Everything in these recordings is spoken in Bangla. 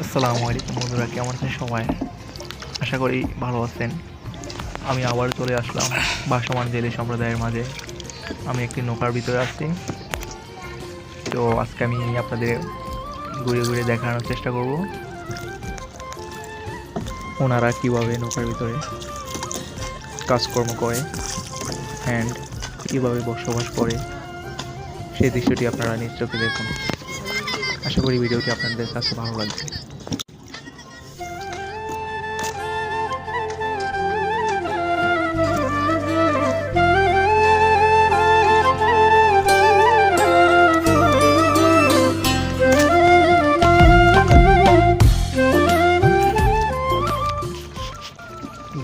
আসসালামু আলাইকুম বন্ধুরা, কেমন আছেন সবাই? আশা করি ভালো আছেন। আমি আবার চলে আসলাম ভাসমান জেলে সম্প্রদায়ের মাঝে। আমি একটি নৌকার ভিতরে আছি। তো আজকে আমি আপনাদের ঘুরে ঘুরে দেখানোর চেষ্টা করব ওনারা কীভাবে নৌকার ভিতরে কাজকর্ম করে অ্যান্ড কীভাবে বসবাস করে, সেই দৃশ্যটি আপনারা নিজ চোখে দেখুন। আশা করি ভিডিওটি আপনাদের কাছে ভালো লাগবে।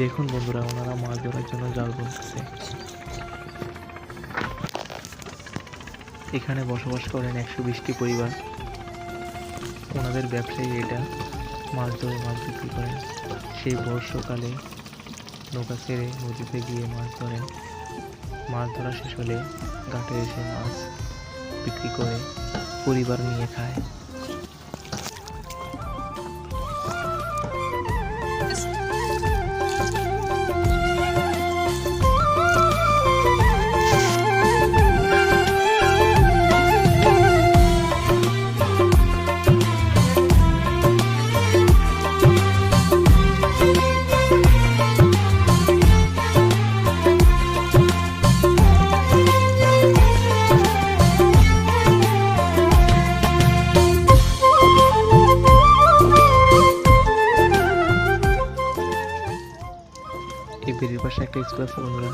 দেখুন বন্ধুরা, ওনারা মাছ ধরার জন্য জাল বুনতেছে। এখানে বসবাস করেন 120টি পরিবার। ওনাদের ব্যবসায়ী এটা, মাছ ধরে মাছ বিক্রি করেন। সেই বর্ষাকালে নৌকা ছেড়ে নদীতে গিয়ে মাছ ধরেন। মাছ ধরা শেষ হলে ঘাটে এসে মাছ বিক্রি করে পরিবার নিয়ে খায়। এই বেরির পাশে একটা স্কুল আছে বন্ধুরা।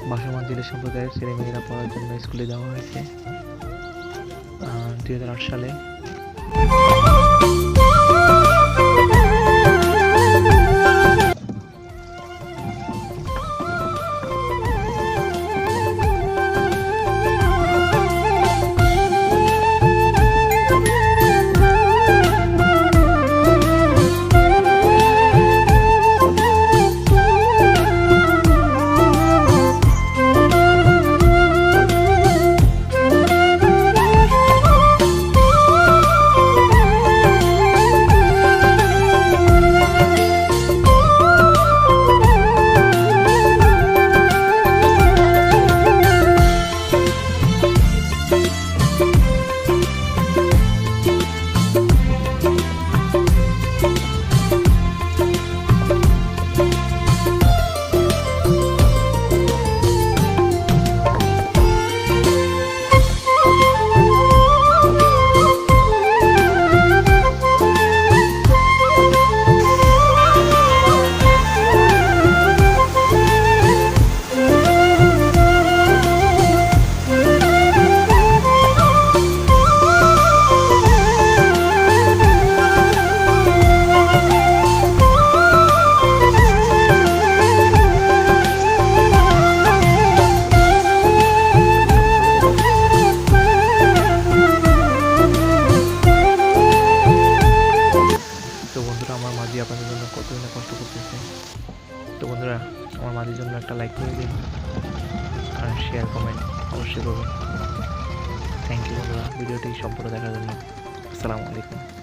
ভাসমান জেলে সম্প্রদায়ের ছেলেমেয়েরা পড়ার জন্য স্কুলে দেওয়া হয়েছে 2008 সালে। তো বন্ধুরা, আমার মাঝি আপনাদের জন্য কতই না কষ্ট করতেছে। তো বন্ধুরা, আমার মাঝির জন্য একটা লাইক করে দিন আর শেয়ার কমেন্ট অবশ্যই করবেন। থ্যাংক ইউ বন্ধুরা ভিডিওটি সম্পূর্ণ দেখার জন্য। আসসালামু আলাইকুম।